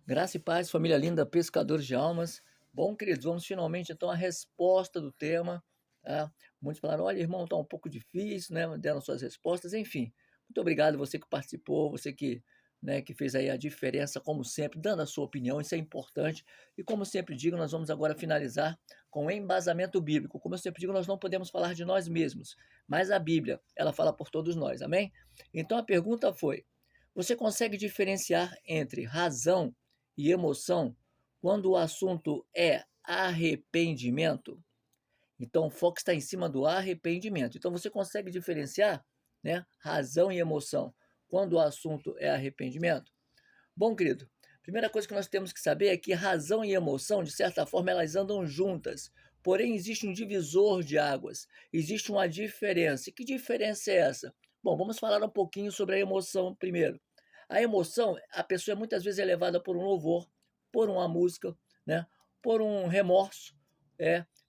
Graça e paz, família linda, pescadores de almas. Bom, queridos, vamos finalmente então à resposta do tema. Tá? Muitos falaram, olha, irmão, está um pouco difícil, né? Deram suas respostas, enfim. Muito obrigado você que participou, você que fez aí a diferença, como sempre, dando a sua opinião, isso é importante. E como sempre digo, nós vamos agora finalizar com o embasamento bíblico. Como eu sempre digo, nós não podemos falar de nós mesmos, mas a Bíblia, ela fala por todos nós, amém? Então a pergunta foi, você consegue diferenciar entre razão e emoção quando o assunto é arrependimento? Então, o foco está em cima do arrependimento. Então, você consegue diferenciar, né, razão e emoção quando o assunto é arrependimento? Bom, querido, primeira coisa que nós temos que saber é que razão e emoção, de certa forma, elas andam juntas. Porém, existe um divisor de águas, existe uma diferença. E que diferença é essa? Bom, vamos falar um pouquinho sobre a emoção primeiro. A emoção, a pessoa muitas vezes é levada por um louvor, por uma música, né? Por um remorso,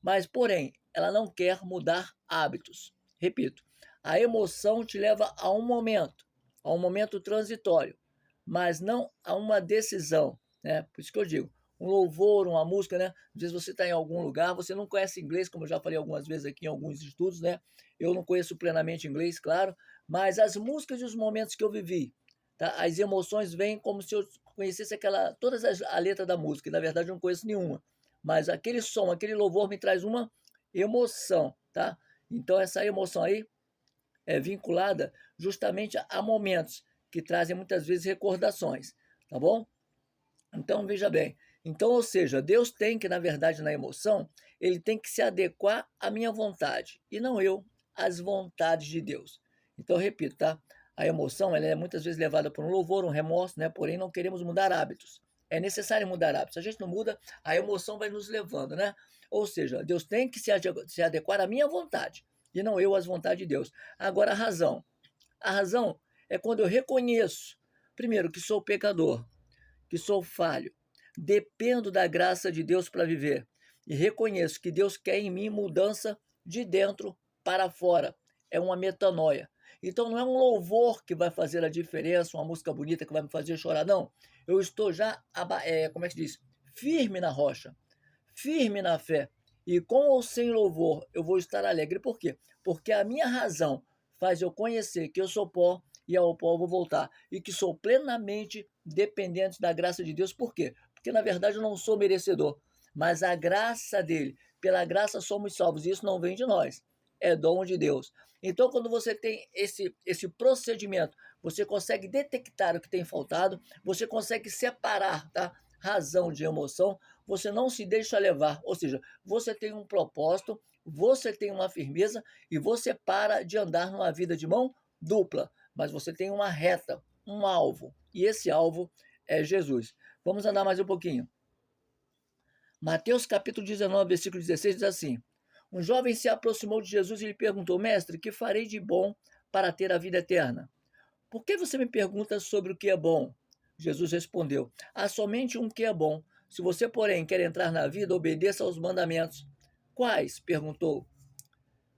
mas porém, ela não quer mudar hábitos. Repito, a emoção te leva a um momento transitório, mas não a uma decisão, né? Por isso que eu digo, um louvor, uma música, né? Às vezes você está em algum lugar, você não conhece inglês, como eu já falei algumas vezes aqui em alguns estudos, né? Eu não conheço plenamente inglês, claro, mas as músicas e os momentos que eu vivi, tá? As emoções vêm como se eu conhecesse a letra da música, e na verdade eu não conheço nenhuma, mas aquele som, aquele louvor me traz uma emoção, tá? Então essa emoção aí é vinculada justamente a momentos que trazem muitas vezes recordações, tá bom? Então veja bem, então ou seja, Deus tem que na verdade na emoção, ele tem que se adequar à minha vontade e não eu às vontades de Deus. Então repito, tá? A emoção ela é muitas vezes levada por um louvor, um remorso, né? Porém não queremos mudar hábitos. É necessário mudar hábitos. Se a gente não muda, a emoção vai nos levando, né? Ou seja, Deus tem que se adequar à minha vontade e não eu às vontades de Deus. Agora a razão. A razão é quando eu reconheço, primeiro, que sou pecador, que sou falho, dependo da graça de Deus para viver e reconheço que Deus quer em mim mudança de dentro para fora. É uma metanoia. Então não é um louvor que vai fazer a diferença, uma música bonita que vai me fazer chorar, não. Eu estou já, como é que se diz? Firme na rocha, firme na fé. E com ou sem louvor, eu vou estar alegre. Por quê? Porque a minha razão faz eu conhecer que eu sou pó e ao pó eu vou voltar. E que sou plenamente dependente da graça de Deus. Por quê? Porque na verdade eu não sou merecedor, mas a graça dele. Pela graça somos salvos. E isso não vem de nós, é dom de Deus. Então, quando você tem esse procedimento, você consegue detectar o que tem faltado, você consegue separar, tá? Razão de emoção, você não se deixa levar, ou seja, você tem um propósito, você tem uma firmeza e você para de andar numa vida de mão dupla, mas você tem uma reta, um alvo, e esse alvo é Jesus. Vamos andar mais um pouquinho. Mateus capítulo 19, versículo 16 diz assim: um jovem se aproximou de Jesus e lhe perguntou: mestre, que farei de bom para ter a vida eterna? Por que você me pergunta sobre o que é bom? Jesus respondeu: há somente um que é bom. Se você, porém, quer entrar na vida, obedeça aos mandamentos. Quais? Perguntou.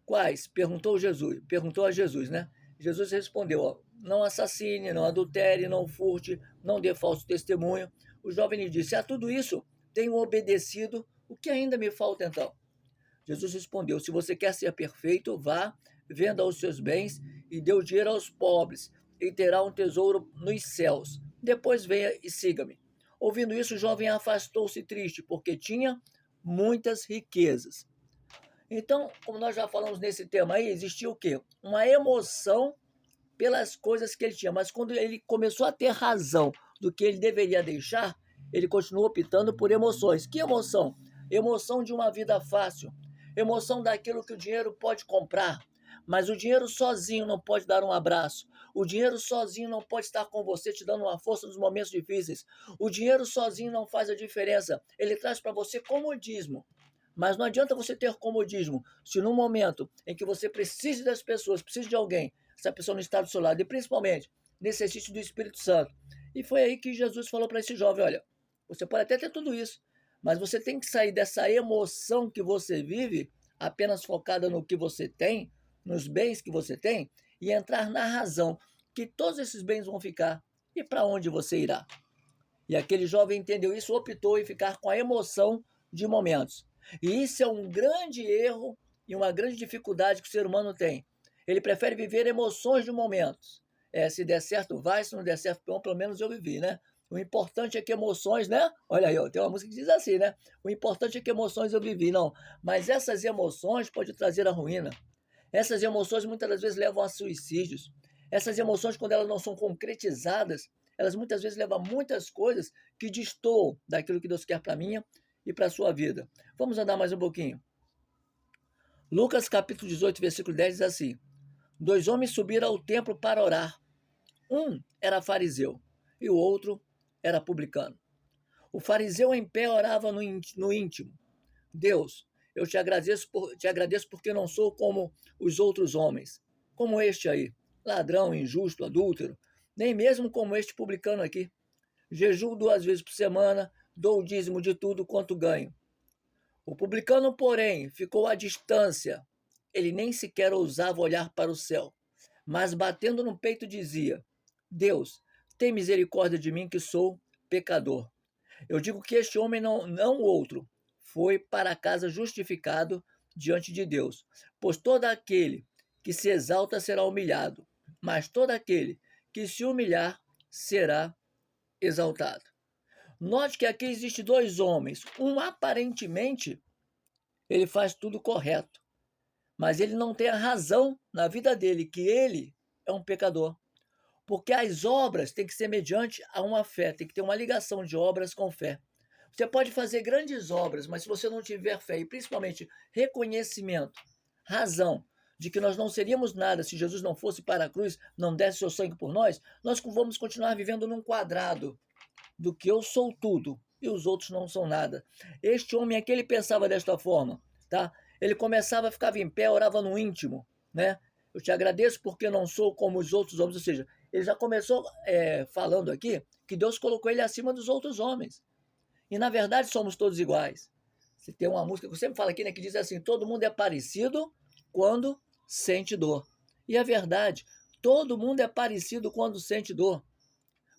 Quais? Perguntou Jesus. Perguntou a Jesus, né? Jesus respondeu: ó, não assassine, não adultere, não furte, não dê falso testemunho. O jovem lhe disse: a tudo isso tenho obedecido. O que ainda me falta então? Jesus respondeu: se você quer ser perfeito, vá, venda os seus bens e dê o dinheiro aos pobres, e terá um tesouro nos céus. Depois venha e siga-me. Ouvindo isso, o jovem afastou-se triste, porque tinha muitas riquezas. Então, como nós já falamos nesse tema aí, existia o quê? Uma emoção pelas coisas que ele tinha, mas quando ele começou a ter razão do que ele deveria deixar, ele continuou optando por emoções. Que emoção? Emoção de uma vida fácil, emoção daquilo que o dinheiro pode comprar, mas o dinheiro sozinho não pode dar um abraço. O dinheiro sozinho não pode estar com você te dando uma força nos momentos difíceis. O dinheiro sozinho não faz a diferença. Ele traz para você comodismo. Mas não adianta você ter comodismo se no momento em que você precise das pessoas, precisa de alguém, essa pessoa não está do seu lado, e principalmente necessite do Espírito Santo. E foi aí que Jesus falou para esse jovem: olha, você pode até ter tudo isso, mas você tem que sair dessa emoção que você vive, apenas focada no que você tem, nos bens que você tem, e entrar na razão, que todos esses bens vão ficar. E para onde você irá? E aquele jovem entendeu isso, optou em ficar com a emoção de momentos. E isso é um grande erro e uma grande dificuldade que o ser humano tem. Ele prefere viver emoções de momentos. Se der certo, vai, se não der certo, bom, pelo menos eu vivi, né? O importante é que emoções, né? Olha aí, ó, tem uma música que diz assim, né? O importante é que emoções eu vivi, não. Mas essas emoções podem trazer a ruína. Essas emoções muitas das vezes levam a suicídios. Essas emoções, quando elas não são concretizadas, elas muitas vezes levam a muitas coisas que destoam daquilo que Deus quer para mim e para a sua vida. Vamos andar mais um pouquinho. Lucas capítulo 18, versículo 10 diz assim: 2 homens subiram ao templo para orar. Um era fariseu e o outro era publicano. O fariseu em pé orava no íntimo: Deus, eu te agradeço porque não sou como os outros homens, como este aí, ladrão, injusto, adúltero, nem mesmo como este publicano aqui. Jejuo 2 vezes por semana, dou o dízimo de tudo quanto ganho. O publicano, porém, ficou à distância. Ele nem sequer ousava olhar para o céu, mas batendo no peito dizia: Deus, tem misericórdia de mim que sou pecador. Eu digo que este homem, não outro, foi para casa justificado diante de Deus. Pois todo aquele que se exalta será humilhado, mas todo aquele que se humilhar será exaltado. Note que aqui existe 2 homens. Um aparentemente ele faz tudo correto, mas ele não tem a razão na vida dele que ele é um pecador. Porque as obras têm que ser mediante a uma fé, tem que ter uma ligação de obras com fé. Você pode fazer grandes obras, mas se você não tiver fé, e principalmente reconhecimento, razão de que nós não seríamos nada se Jesus não fosse para a cruz, não desse seu sangue por nós vamos continuar vivendo num quadrado do que eu sou tudo e os outros não são nada. Este homem aqui, ele pensava desta forma, tá? Ele começava, ficava em pé, orava no íntimo, né? Eu te agradeço porque não sou como os outros homens, ou seja, ele já começou falando aqui que Deus colocou ele acima dos outros homens. E na verdade somos todos iguais. Você tem uma música que eu sempre falo aqui, né, que diz assim: todo mundo é parecido quando sente dor. E é verdade, todo mundo é parecido quando sente dor.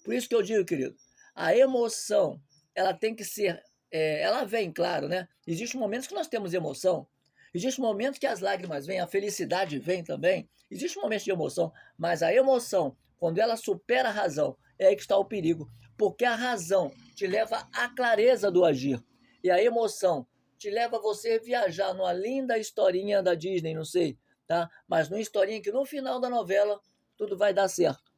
Por isso que eu digo, querido, a emoção, ela tem que ser, ela vem, claro, né? Existem momentos que nós temos emoção, existem momentos que as lágrimas vêm, a felicidade vem também, existem momentos de emoção, mas a emoção, quando ela supera a razão, é aí que está o perigo, porque a razão te leva à clareza do agir, e a emoção te leva a você viajar numa linda historinha da Disney, não sei, tá? Mas numa historinha que no final da novela tudo vai dar certo.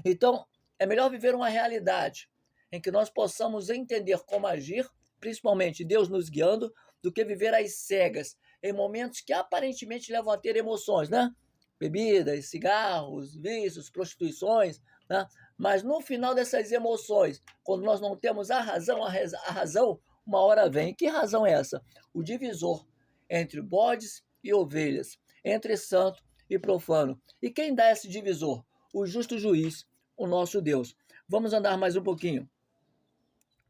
Então, é melhor viver uma realidade em que nós possamos entender como agir, principalmente Deus nos guiando, do que viver às cegas, em momentos que aparentemente levam a ter emoções, né? Bebidas, cigarros, vícios, prostituições, né? Mas no final dessas emoções, quando nós não temos a razão, uma hora vem. E que razão é essa? O divisor entre bodes e ovelhas, entre santo e profano. E quem dá esse divisor? O justo juiz, o nosso Deus. Vamos andar mais um pouquinho.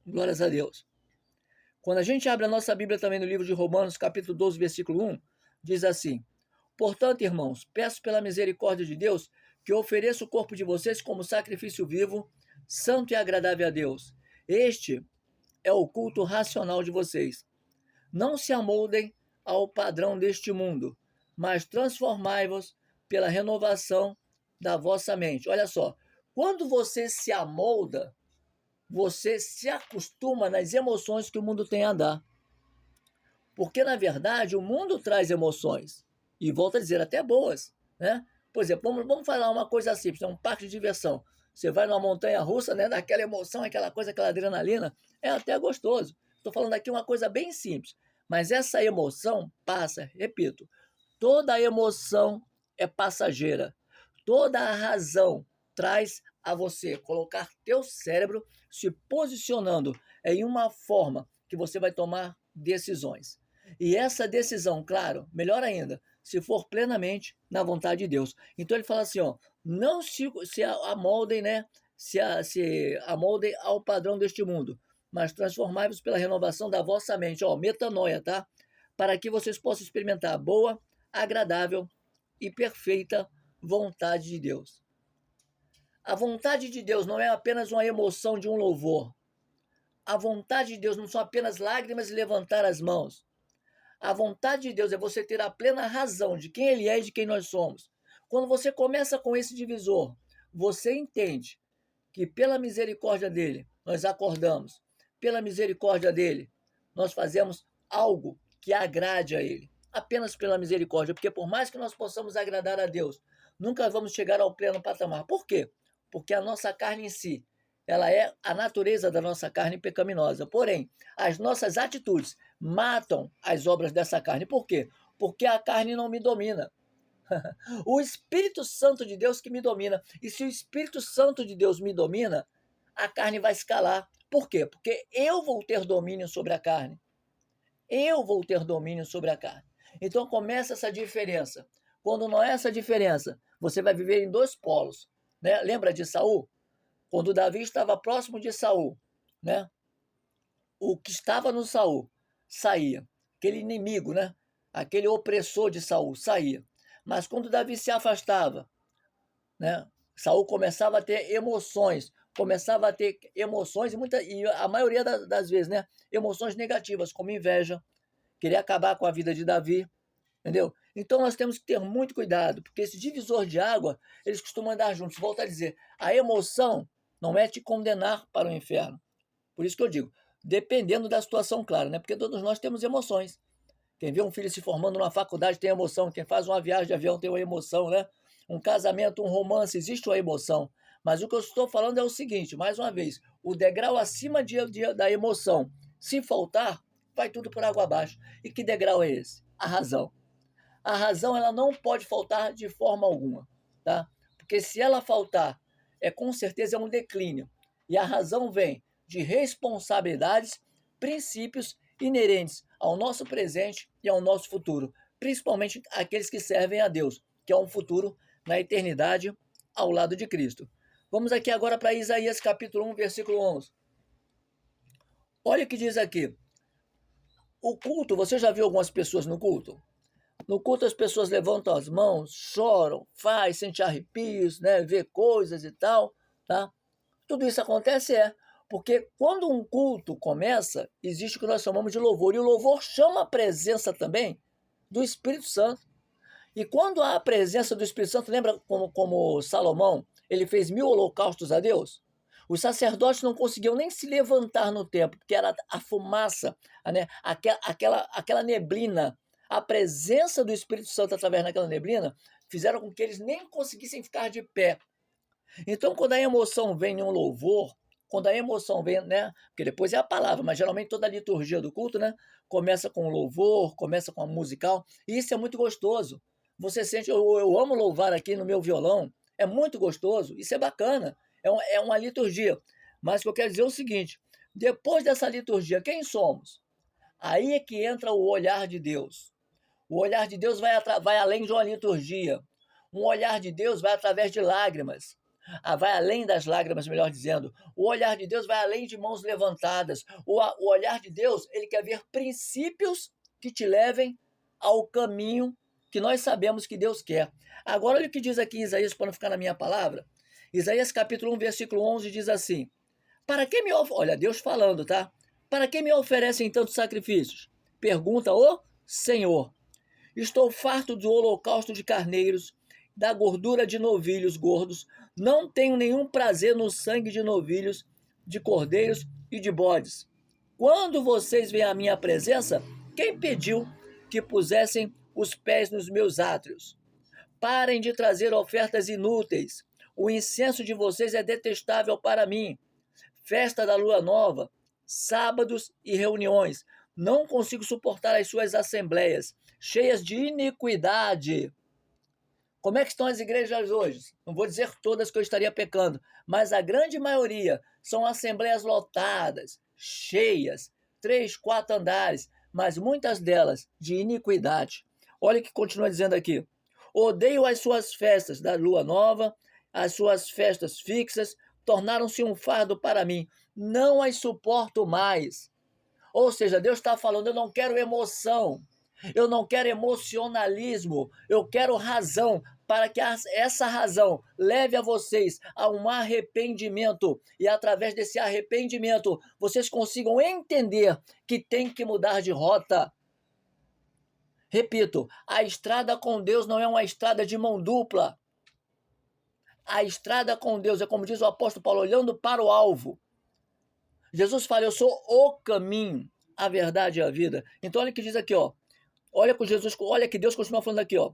Glórias a Deus. Quando a gente abre a nossa Bíblia também no livro de Romanos, capítulo 12, versículo 1, diz assim: portanto, irmãos, peço pela misericórdia de Deus que eu ofereça o corpo de vocês como sacrifício vivo, santo e agradável a Deus. Este é o culto racional de vocês. Não se amoldem ao padrão deste mundo, mas transformai-vos pela renovação da vossa mente. Olha só, quando você se amolda, você se acostuma nas emoções que o mundo tem a dar. Porque, na verdade, o mundo traz emoções. E volto a dizer, até boas, né? Por exemplo, vamos falar uma coisa simples, um parque de diversão. Você vai numa montanha russa, né? Daquela emoção, aquela coisa, aquela adrenalina, é até gostoso. Estou falando aqui uma coisa bem simples. Mas essa emoção passa, repito, toda emoção é passageira. Toda a razão traz a você colocar teu cérebro se posicionando em uma forma que você vai tomar decisões. E essa decisão, claro, melhor ainda, se for plenamente na vontade de Deus. Então ele fala assim, ó, não se amoldem, né? Se amoldem ao padrão deste mundo, mas transformai-vos pela renovação da vossa mente, ó, metanoia, tá? Para que vocês possam experimentar a boa, agradável e perfeita vontade de Deus. A vontade de Deus não é apenas uma emoção de um louvor, A vontade de Deus não são apenas lágrimas e levantar as mãos. A vontade de Deus é você ter a plena razão de quem Ele é e de quem nós somos. Quando você começa com esse divisor, você entende que pela misericórdia dele nós acordamos, pela misericórdia dele nós fazemos algo que agrade a ele, apenas pela misericórdia, porque por mais que nós possamos agradar a Deus, nunca vamos chegar ao pleno patamar. Por quê? Porque a nossa carne em si, ela é a natureza da nossa carne pecaminosa. Porém, as nossas atitudes matam as obras dessa carne. Por quê? Porque a carne não me domina. O Espírito Santo de Deus que me domina. E se o Espírito Santo de Deus me domina, a carne vai se calar. Por quê? Porque eu vou ter domínio sobre a carne. Eu vou ter domínio sobre a carne. Então começa essa diferença. Quando não é essa diferença, você vai viver em dois polos. Né? Lembra de Saul? Quando Davi estava próximo de Saul, né? O que estava no Saul saía. Aquele inimigo, né? Aquele opressor de Saul saía. Mas quando Davi se afastava, né? Saul começava a ter emoções, e a maioria das vezes, né? Emoções negativas, como inveja, querer acabar com a vida de Davi, entendeu? Então nós temos que ter muito cuidado, porque esse divisor de água, eles costumam andar juntos. Volto a dizer, a emoção não é te condenar para o inferno. Por isso que eu digo, dependendo da situação, claro, né? Porque todos nós temos emoções. Quem vê um filho se formando numa faculdade tem emoção, quem faz uma viagem de avião tem uma emoção, né? Um casamento, um romance, existe uma emoção. Mas o que eu estou falando é o seguinte, mais uma vez, o degrau acima da emoção, se faltar, vai tudo por água abaixo. E que degrau é esse? A razão. A razão, ela não pode faltar de forma alguma, tá? Porque se ela faltar, com certeza é um declínio. E a razão vem de responsabilidades, princípios inerentes ao nosso presente e ao nosso futuro, principalmente aqueles que servem a Deus, que é um futuro na eternidade ao lado de Cristo. Vamos aqui agora para Isaías capítulo 1, versículo 11. Olha o que diz aqui. O culto, você já viu algumas pessoas no culto? No culto as pessoas levantam as mãos, choram, sentem arrepios, né, vê coisas e tal, tá? Tudo isso acontece porque quando um culto começa, existe o que nós chamamos de louvor, e o louvor chama a presença também do Espírito Santo. E quando há a presença do Espírito Santo, lembra como Salomão, ele fez 1000 holocaustos a Deus? Os sacerdotes não conseguiam nem se levantar no templo, porque era a fumaça, né? aquela neblina, a presença do Espírito Santo através daquela neblina, fizeram com que eles nem conseguissem ficar de pé. Então, quando a emoção vem em um louvor, quando a emoção vem, né? Porque depois é a palavra, mas geralmente toda a liturgia do culto, né? Começa com louvor, começa com a musical, e isso é muito gostoso. Você sente, eu amo louvar aqui no meu violão, é muito gostoso, isso é bacana, é uma liturgia. Mas o que eu quero dizer é o seguinte: depois dessa liturgia, quem somos? Aí é que entra o olhar de Deus. O olhar de Deus vai além de uma liturgia. Um olhar de Deus vai através de lágrimas. Vai além das lágrimas, melhor dizendo. O olhar de Deus vai além de mãos levantadas. O olhar de Deus, ele quer ver princípios que te levem ao caminho que nós sabemos que Deus quer. Agora, olha o que diz aqui em Isaías, para não ficar na minha palavra. Isaías capítulo 1, versículo 11 diz assim: para que me olha, Deus falando, tá? Para que me oferecem tantos sacrifícios? Pergunta o Senhor. Estou farto do holocausto de carneiros, da gordura de novilhos gordos. Não tenho nenhum prazer no sangue de novilhos, de cordeiros e de bodes. Quando vocês vêm à minha presença, quem pediu que pusessem os pés nos meus átrios? Parem de trazer ofertas inúteis. O incenso de vocês é detestável para mim. Festa da lua nova, sábados e reuniões. Não consigo suportar as suas assembleias, cheias de iniquidade. Como é que estão as igrejas hoje? Não vou dizer todas que eu estaria pecando, mas a grande maioria são assembleias lotadas, cheias, 3, 4 andares, mas muitas delas de iniquidade. Olha o que continua dizendo aqui. Odeio as suas festas da lua nova, as suas festas fixas, tornaram-se um fardo para mim. Não as suporto mais. Ou seja, Deus está falando, eu não quero emoção, eu não quero emocionalismo, eu quero razão. para que essa razão leve a vocês a um arrependimento, e através desse arrependimento vocês consigam entender que tem que mudar de rota. Repito, a estrada com Deus não é uma estrada de mão dupla. A estrada com Deus é, como diz o apóstolo Paulo, olhando para o alvo. Jesus fala, eu sou o caminho, a verdade e a vida. Então olha o que diz aqui, ó. Olha que Deus continua falando aqui, ó.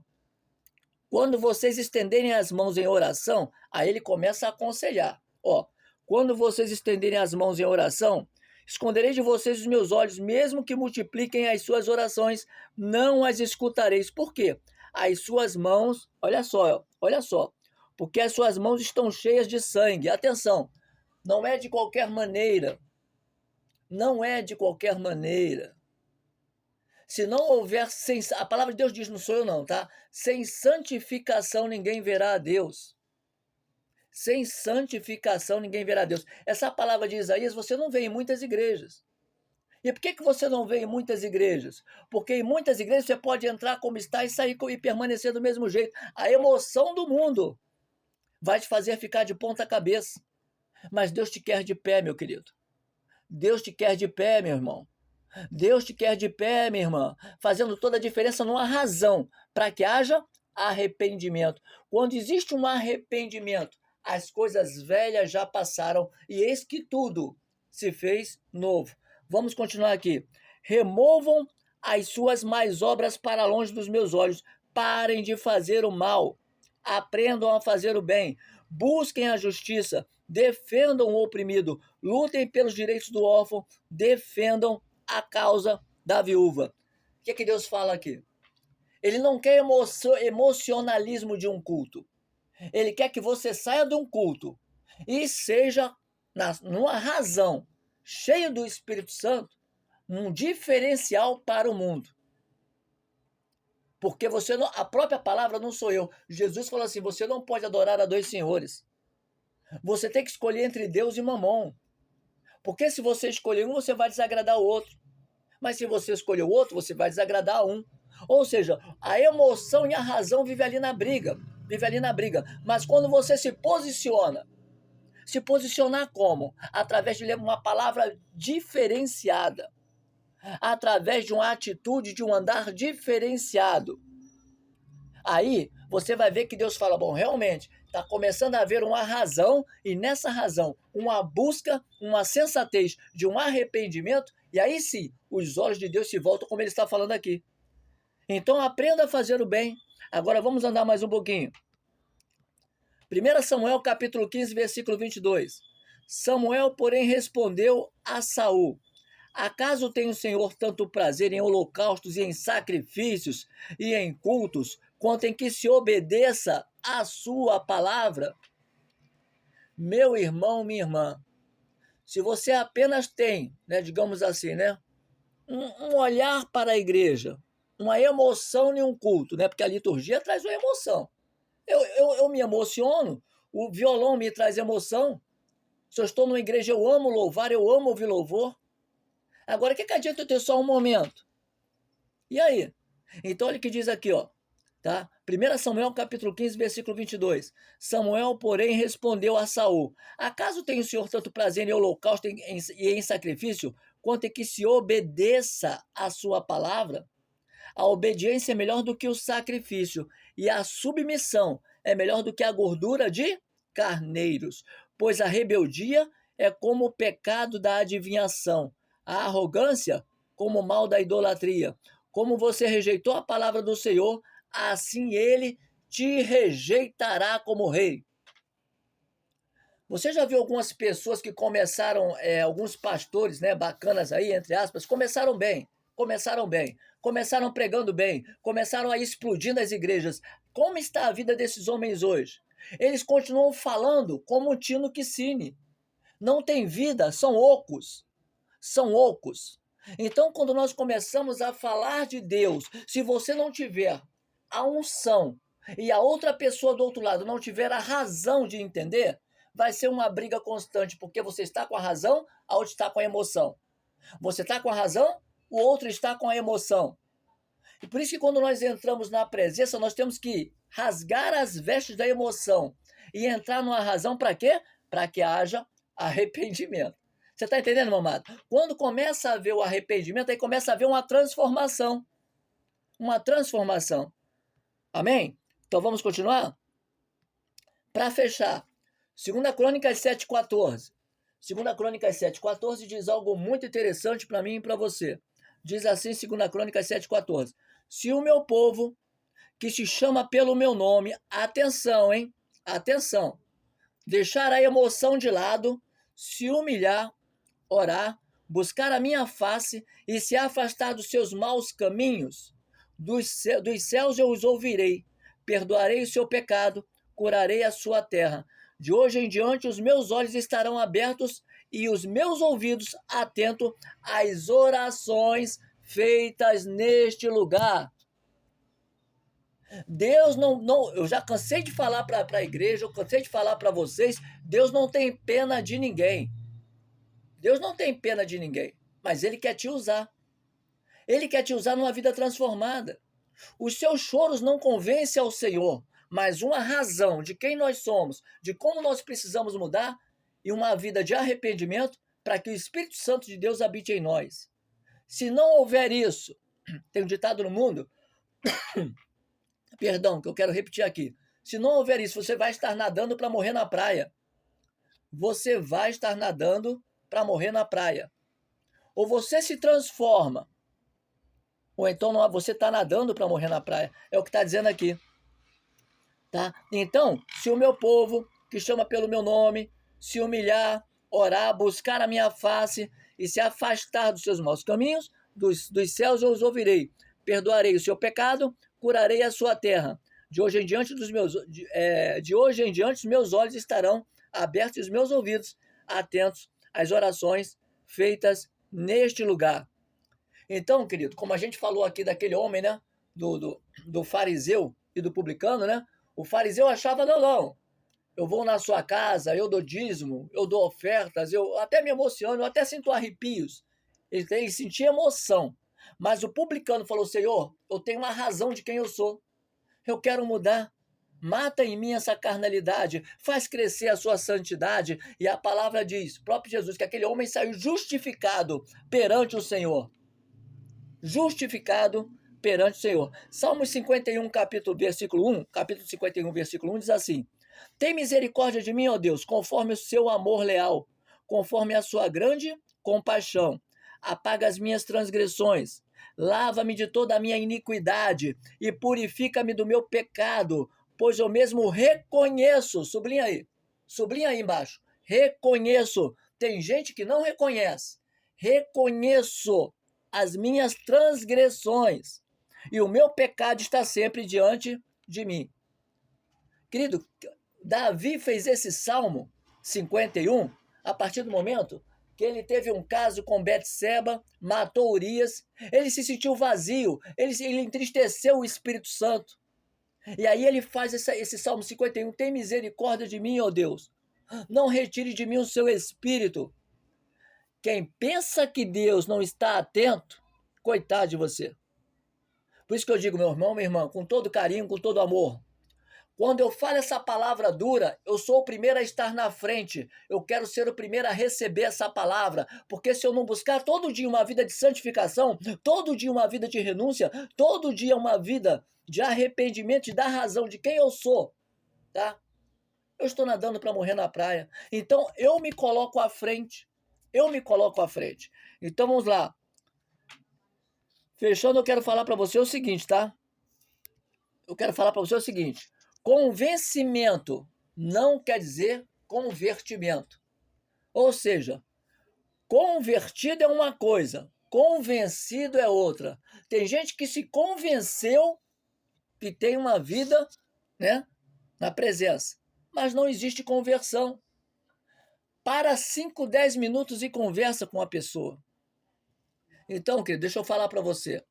Quando vocês estenderem as mãos em oração, aí ele começa a aconselhar. Ó, quando vocês estenderem as mãos em oração, esconderei de vocês os meus olhos, mesmo que multipliquem as suas orações, não as escutareis. Por quê? As suas mãos, olha só, porque as suas mãos estão cheias de sangue. Atenção, não é de qualquer maneira. Não é de qualquer maneira. Se não houver, a palavra de Deus diz, não sou eu não, tá? Sem santificação ninguém verá a Deus. Sem santificação ninguém verá a Deus. Essa palavra de Isaías você não vê em muitas igrejas. E por que você não vê em muitas igrejas? Porque em muitas igrejas você pode entrar como está e sair e permanecer do mesmo jeito. A emoção do mundo vai te fazer ficar de ponta cabeça. Mas Deus te quer de pé, meu querido. Deus te quer de pé, meu irmão. Deus te quer de pé, minha irmã, fazendo toda a diferença numa razão, para que haja arrependimento. Quando existe um arrependimento, as coisas velhas já passaram e eis que tudo se fez novo. Vamos continuar aqui. Removam as suas más obras para longe dos meus olhos. Parem de fazer o mal. Aprendam a fazer o bem. Busquem a justiça. Defendam o oprimido. Lutem pelos direitos do órfão. Defendam a causa da viúva. O que Deus fala aqui? Ele não quer emocionalismo de um culto. Ele quer que você saia de um culto e seja, numa razão, cheio do Espírito Santo, um diferencial para o mundo. Porque você não, a própria palavra não sou eu. Jesus falou assim, você não pode adorar a dois senhores. Você tem que escolher entre Deus e Mamon. Porque se você escolher um, você vai desagradar o outro. Mas se você escolher o outro, você vai desagradar um. Ou seja, a emoção e a razão vivem ali na briga. Mas quando você se posicionar como? Através de uma palavra diferenciada. Através de uma atitude, de um andar diferenciado. Aí você vai ver que Deus fala, bom, realmente, está começando a haver uma razão, e nessa razão, uma busca, uma sensatez de um arrependimento, e aí sim, os olhos de Deus se voltam como ele está falando aqui. Então aprenda a fazer o bem. Agora vamos andar mais um pouquinho. 1 Samuel capítulo 15, versículo 22. Samuel, porém, respondeu a Saul, acaso tem o Senhor tanto prazer em holocaustos e em sacrifícios e em cultos, quanto em que se obedeça a sua palavra? Meu irmão, minha irmã, se você apenas tem, digamos assim, um olhar para a igreja, uma emoção em um culto, porque a liturgia traz uma emoção. Eu me emociono, o violão me traz emoção. Se eu estou numa igreja, eu amo louvar, eu amo ouvir louvor. Agora, o que adianta eu ter só um momento? E aí? Então, olha o que diz aqui, ó. Tá? 1 Samuel capítulo 15, versículo 22. Samuel, porém, respondeu a Saul, acaso tem o Senhor tanto prazer em holocausto e em sacrifício, quanto em que se obedeça a sua palavra? A obediência é melhor do que o sacrifício, e a submissão é melhor do que a gordura de carneiros, pois a rebeldia é como o pecado da adivinhação, a arrogância como o mal da idolatria. Como você rejeitou a palavra do Senhor, assim ele te rejeitará como rei. Você já viu algumas pessoas que começaram, alguns pastores, bacanas aí, entre aspas, começaram bem, começaram pregando bem, começaram a explodir nas igrejas. Como está a vida desses homens hoje? Eles continuam falando como um Tino Kissine. Não tem vida, são ocos. Então, quando nós começamos a falar de Deus, se você não tiver a unção e a outra pessoa do outro lado não tiver a razão de entender, vai ser uma briga constante, porque você está com a razão, a outra está com a emoção. Você está com a razão, o outro está com a emoção. E por isso que quando nós entramos na presença, nós temos que rasgar as vestes da emoção e entrar numa razão para quê? Para que haja arrependimento. Você está entendendo, meu amado? Quando começa a haver o arrependimento, aí começa a haver uma transformação. Uma transformação. Amém? Então vamos continuar? Para fechar, 2 Crônicas 7,14. 2 Crônicas 7,14 diz algo muito interessante para mim e para você. Diz assim, 2 Crônicas 7,14. Se o meu povo, que se chama pelo meu nome, atenção, hein? Atenção. Deixar a emoção de lado, se humilhar, orar, buscar a minha face e se afastar dos seus maus caminhos, dos céus eu os ouvirei, perdoarei o seu pecado, curarei a sua terra. De hoje em diante os meus olhos estarão abertos e os meus ouvidos atentos às orações feitas neste lugar. Deus não, eu já cansei de falar para a igreja, eu cansei de falar para vocês, Deus não tem pena de ninguém. Deus não tem pena de ninguém, mas Ele quer te usar. Ele quer te usar numa vida transformada. Os seus choros não convencem ao Senhor, mas uma razão de quem nós somos, de como nós precisamos mudar e uma vida de arrependimento para que o Espírito Santo de Deus habite em nós. Se não houver isso, tem um ditado no mundo, perdão, que eu quero repetir aqui. Se não houver isso, você vai estar nadando para morrer na praia. Você vai estar nadando para morrer na praia. Ou você se transforma, ou então não, você está nadando para morrer na praia. É o que está dizendo aqui. Tá? Então, se o meu povo, que chama pelo meu nome, se humilhar, orar, buscar a minha face e se afastar dos seus maus caminhos, dos céus eu os ouvirei. Perdoarei o seu pecado, curarei a sua terra. De hoje em diante, os meus olhos estarão abertos e os meus ouvidos atentos às orações feitas neste lugar. Então, querido, como a gente falou aqui daquele homem, né? Do fariseu e do publicano, né? O fariseu achava, não, eu vou na sua casa, eu dou dízimo, eu dou ofertas, eu até me emociono, eu até sinto arrepios. Ele sentia emoção. Mas o publicano falou, Senhor, eu tenho uma razão de quem eu sou. Eu quero mudar. Mata em mim essa carnalidade, faz crescer a sua santidade. E a palavra diz, próprio Jesus, que aquele homem saiu justificado perante o Senhor. Justificado perante o Senhor. Salmos 51, capítulo 51, versículo 1, diz assim, tem misericórdia de mim, ó Deus, conforme o seu amor leal, conforme a sua grande compaixão. Apaga as minhas transgressões, lava-me de toda a minha iniquidade e purifica-me do meu pecado, pois eu mesmo reconheço, sublinha aí embaixo, reconheço, tem gente que não reconhece, reconheço as minhas transgressões e o meu pecado está sempre diante de mim. Querido, Davi fez esse Salmo 51 a partir do momento que ele teve um caso com Betseba, matou Urias, ele se sentiu vazio, ele entristeceu o Espírito Santo. E aí ele faz esse Salmo 51, tem misericórdia de mim, ó Deus, não retire de mim o seu Espírito. Quem pensa que Deus não está atento, coitado de você. Por isso que eu digo, meu irmão, minha irmã, com todo carinho, com todo amor, quando eu falo essa palavra dura, eu sou o primeiro a estar na frente. Eu quero ser o primeiro a receber essa palavra, porque se eu não buscar todo dia uma vida de santificação, todo dia uma vida de renúncia, todo dia uma vida de arrependimento e da razão de quem eu sou, tá? Eu estou nadando para morrer na praia. Então eu me coloco à frente. Então vamos lá. Fechando, eu quero falar para você o seguinte, tá? Convencimento não quer dizer convertimento. Ou seja, convertido é uma coisa, convencido é outra. Tem gente que se convenceu que tem uma vida, né, na presença, mas não existe conversão. Para 5, 10 minutos e conversa com a pessoa. Então, querido, deixa eu falar para você.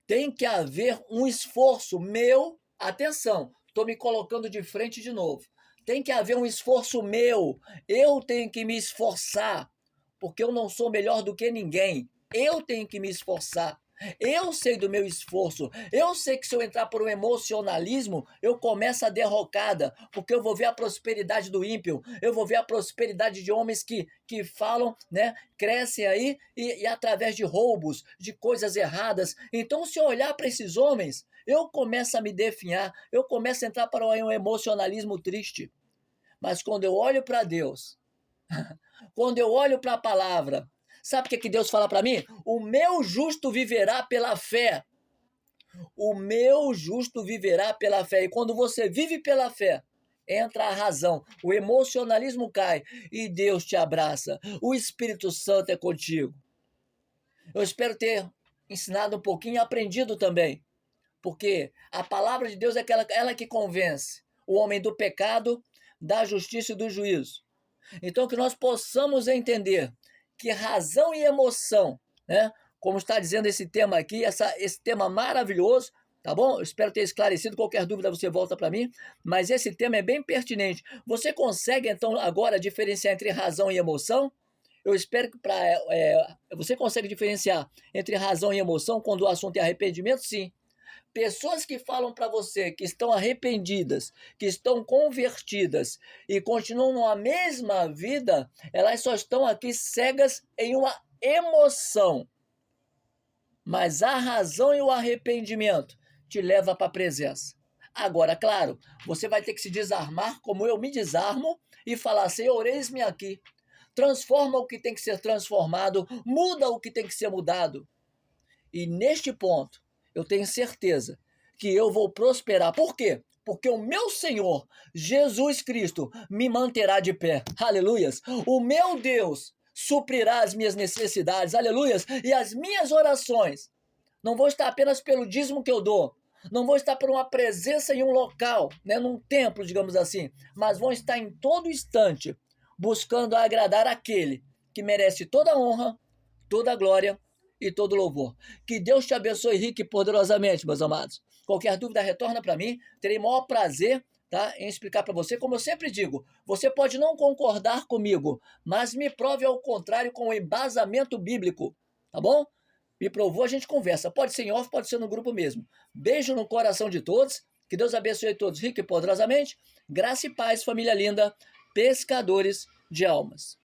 Tem que haver um esforço meu, atenção, estou me colocando de frente de novo. Tem que haver um esforço meu, eu tenho que me esforçar, porque eu não sou melhor do que ninguém. Eu tenho que me esforçar. Eu sei do meu esforço. Eu sei que se eu entrar por um emocionalismo, eu começo a derrocada, porque eu vou ver a prosperidade do ímpio, eu vou ver a prosperidade de homens que falam, né, crescem aí e através de roubos, de coisas erradas. Então, se eu olhar para esses homens, eu começo a me definhar, eu começo a entrar para um emocionalismo triste. Mas quando eu olho para Deus, quando eu olho para a palavra, sabe o que Deus fala para mim? O meu justo viverá pela fé. O meu justo viverá pela fé. E quando você vive pela fé, entra a razão, o emocionalismo cai e Deus te abraça. O Espírito Santo é contigo. Eu espero ter ensinado um pouquinho e aprendido também, porque a palavra de Deus é ela que convence o homem do pecado, da justiça e do juízo. Então, que nós possamos entender que razão e emoção, né? Como está dizendo esse tema aqui, esse tema maravilhoso, tá bom? Eu espero ter esclarecido. Qualquer dúvida você volta para mim, mas esse tema é bem pertinente. Você consegue, então, agora diferenciar entre razão e emoção? Eu espero que você consegue diferenciar entre razão e emoção quando o assunto é arrependimento? Sim. Pessoas que falam para você que estão arrependidas, que estão convertidas e continuam na mesma vida, elas só estão aqui cegas em uma emoção. Mas a razão e o arrependimento te leva para a presença. Agora, claro, você vai ter que se desarmar como eu me desarmo e falar: Senhor, eis-me aqui. Transforma o que tem que ser transformado, muda o que tem que ser mudado. E neste ponto, eu tenho certeza que eu vou prosperar. Por quê? Porque o meu Senhor, Jesus Cristo, me manterá de pé. Aleluias. O meu Deus suprirá as minhas necessidades. Aleluias. E as minhas orações não vão estar apenas pelo dízimo que eu dou. Não vão estar por uma presença em um local, né, num templo, digamos assim. Mas vão estar em todo instante buscando agradar aquele que merece toda a honra, toda a glória e todo louvor. Que Deus te abençoe rico e poderosamente, meus amados. Qualquer dúvida, retorna para mim. Terei maior prazer, tá, em explicar para você. Como eu sempre digo, você pode não concordar comigo, mas me prove ao contrário com o embasamento bíblico, tá bom? Me provou, a gente conversa. Pode ser em off, pode ser no grupo mesmo. Beijo no coração de todos. Que Deus abençoe todos rico e poderosamente. Graça e paz, família linda, pescadores de almas.